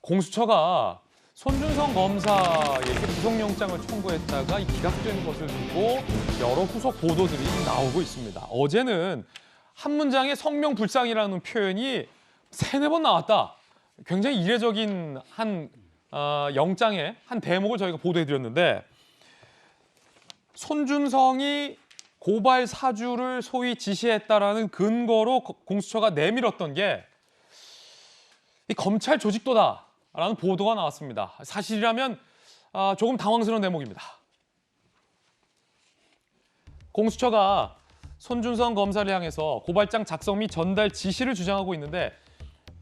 공수처가 손준성 검사에게 구속영장을 청구했다가 기각된 것을 두고 여러 후속 보도들이 나오고 있습니다. 어제는 한 문장에 성명불상이라는 표현이 3-4번 나왔다. 굉장히 이례적인 한 영장의 한 대목을 저희가 보도해드렸는데, 손준성이 고발 사주를 소위 지시했다라는 근거로 공수처가 내밀었던 게 이 검찰 조직도다라는 보도가 나왔습니다. 사실이라면 조금 당황스러운 대목입니다. 공수처가 손준성 검사를 향해서 고발장 작성 및 전달 지시를 주장하고 있는데,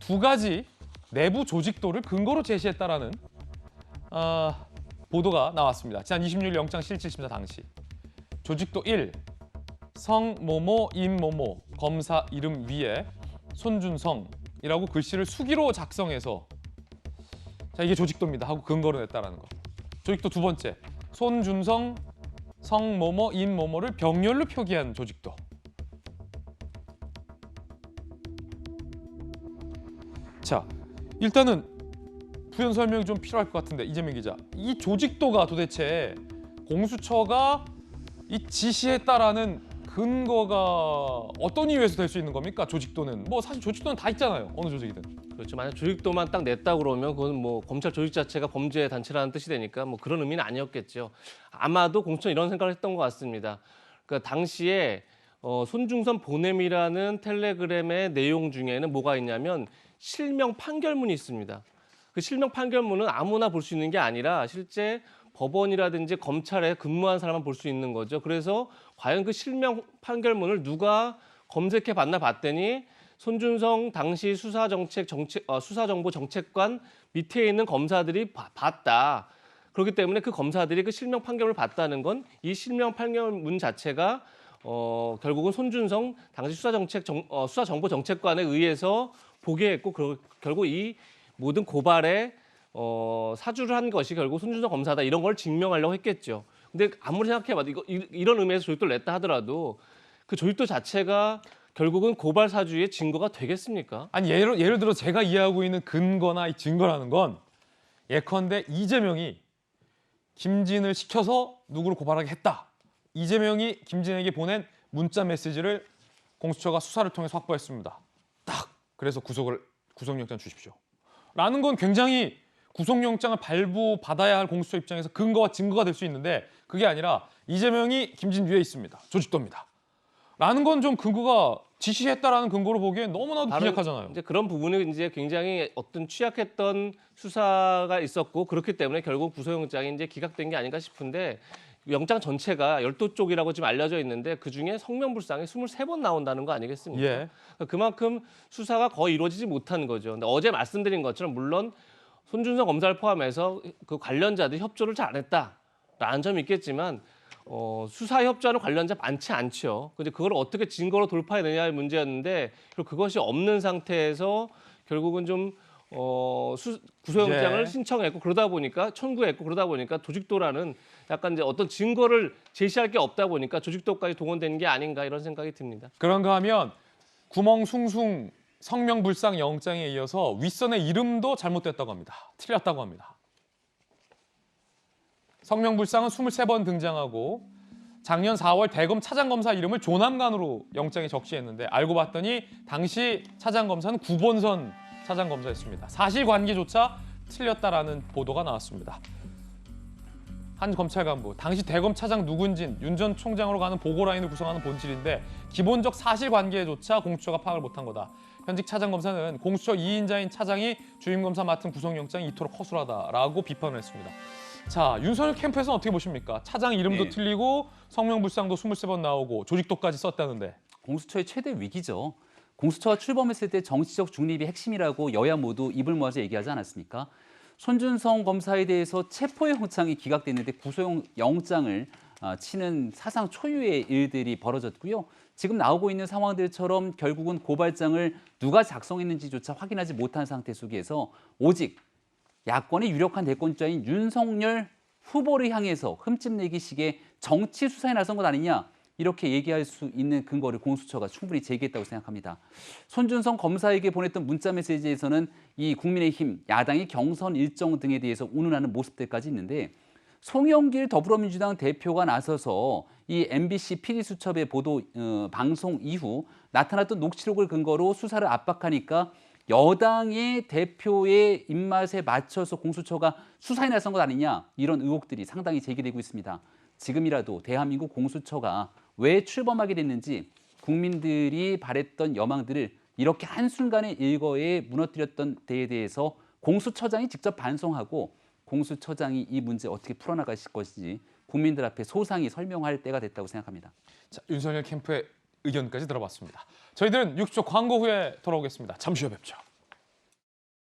2가지 내부 조직도를 근거로 제시했다라는 보도가 나왔습니다. 지난 26일 영장 실질심사 당시 조직도 1, 성모모 임모모 검사 이름 위에 손준성이라고 글씨를 수기로 작성해서 자, 이게 조직도입니다 하고 근거로 냈다라는 거. 조직도 2번째, 손준성 성모모 임모모를 병렬로 표기한 조직도. 자, 일단은 부연 설명이 좀 필요할 것 같은데, 이재명 기자, 이 조직도가 도대체 공수처가 이 지시했다라는 근거가 어떤 이유에서 될 수 있는 겁니까? 조직도는 뭐 사실 조직도는 다 있잖아요. 어느 조직이든. 그렇죠. 만약 조직도만 딱 냈다 그러면 그건 뭐 검찰 조직 자체가 범죄 단체라는 뜻이 되니까 뭐 그런 의미는 아니었겠죠. 아마도 공수처는 이런 생각을 했던 것 같습니다. 그러니까 당시에 손중선 보냄이라는 텔레그램의 내용 중에는 뭐가 있냐면 실명 판결문이 있습니다. 그 실명 판결문은 아무나 볼 수 있는 게 아니라 실제 법원이라든지 검찰에 근무한 사람만 볼 수 있는 거죠. 그래서 과연 그 실명 판결문을 누가 검색해 봤나 봤더니 손준성 당시 수사정보정책관 밑에 있는 검사들이 봤다. 그렇기 때문에 그 검사들이 그 실명 판결문을 봤다는 건 이 실명 판결문 자체가 결국은 손준성 당시 수사정보정책관에 의해서 보게 했고, 결국 이 모든 고발에 사주를 한 것이 결국 손준성 검사다, 이런 걸 증명하려고 했겠죠. 근데 아무리 생각해봐도 이런 의미에서 조직도를 냈다 하더라도 그 조직도 자체가 결국은 고발 사주의 증거가 되겠습니까? 아니 예를 들어 제가 이해하고 있는 근거나 이 증거라는 건, 예컨대 이재명이 김진을 시켜서 누구를 고발하게 했다. 이재명이 김진에게 보낸 문자 메시지를 공수처가 수사를 통해서 확보했습니다. 딱 그래서 구속영장 주십시오. 라는 건 굉장히 구속영장을 발부받아야 할 공수처 입장에서 근거와 증거가 될 수 있는데, 그게 아니라 이재명이 김진 위에 있습니다. 조직도입니다. 라는 건 좀 근거가 지시했다라는 근거로 보기엔 너무나도 빈약하잖아요. 이제 그런 부분이 이제 굉장히 어떤 취약했던 수사가 있었고, 그렇기 때문에 결국 구속영장이 이제 기각된 게 아닌가 싶은데, 영장 전체가 12쪽이라고 지금 알려져 있는데 그중에 성명불상이 23번 나온다는 거 아니겠습니까? 예. 그만큼 수사가 거의 이루어지지 못한 거죠. 근데 어제 말씀드린 것처럼 물론 손준성 검사를 포함해서 그 관련자들이 협조를 잘 안 했다라는 점이 있겠지만 수사 협조하는 관련자 많지 않죠. 근데 그걸 어떻게 증거로 돌파해내냐의 문제였는데, 그것이 없는 상태에서 결국은 좀 구속영장을 예. 신청했고, 청구했고, 그러다 보니까 조직도라는 약간 이제 어떤 증거를 제시할 게 없다 보니까 조직도까지 동원된 게 아닌가, 이런 생각이 듭니다. 그런가 하면 구멍 숭숭 성명불상 영장에 이어서 윗선의 이름도 잘못됐다고 합니다. 틀렸다고 합니다. 성명불상은 23번 등장하고 작년 4월 대검 차장검사 이름을 조남관으로 영장에 적시했는데, 알고 봤더니 당시 차장검사는 9번선 차장검사였습니다. 사실관계조차 틀렸다라는 보도가 나왔습니다. 한 검찰 간부, 당시 대검 차장 누군진 윤 전 총장으로 가는 보고라인을 구성하는 본질인데 기본적 사실관계조차 공수처가 파악을 못한 거다. 현직 차장검사는 공수처 2인자인 차장이 주임검사 맡은 구속영장이 이토록 허술하다라고 비판을 했습니다. 자, 윤석열 캠프에서는 어떻게 보십니까? 차장 이름도 틀리고 성명불상도 23번 나오고 조직도까지 썼다는데. 공수처의 최대 위기죠. 공수처가 출범했을 때 정치적 중립이 핵심이라고 여야 모두 입을 모아서 얘기하지 않았습니까? 손준성 검사에 대해서 체포영장이 기각됐는데 구속영장을 치는 사상 초유의 일들이 벌어졌고요. 지금 나오고 있는 상황들처럼 결국은 고발장을 누가 작성했는지조차 확인하지 못한 상태 속에서 오직 야권의 유력한 대권자인 윤석열 후보를 향해서 흠집내기식의 정치 수사에 나선 것 아니냐, 이렇게 얘기할 수 있는 근거를 공수처가 충분히 제기했다고 생각합니다. 손준성 검사에게 보냈던 문자 메시지에서는 이 국민의힘 야당의 경선 일정 등에 대해서 운운하는 모습들까지 있는데 송영길 더불어민주당 대표가 나서서 이 MBC PD수첩의 보도 방송 이후 나타났던 녹취록을 근거로 수사를 압박하니까 여당의 대표의 입맛에 맞춰서 공수처가 수사에 나선 것 아니냐 이런 의혹들이 상당히 제기되고 있습니다. 지금이라도 대한민국 공수처가 왜 출범하게 됐는지 국민들이 바랬던 여망들을 이렇게 한순간에 일거에 무너뜨렸던 데에 대해서 공수처장이 직접 반성하고 공수처장이 이 문제 어떻게 풀어나가실 것인지 국민들 앞에 소상히 설명할 때가 됐다고 생각합니다. 자, 윤석열 캠프의 의견까지 들어봤습니다. 저희들은 6초 광고 후에 돌아오겠습니다. 잠시 후에 뵙죠.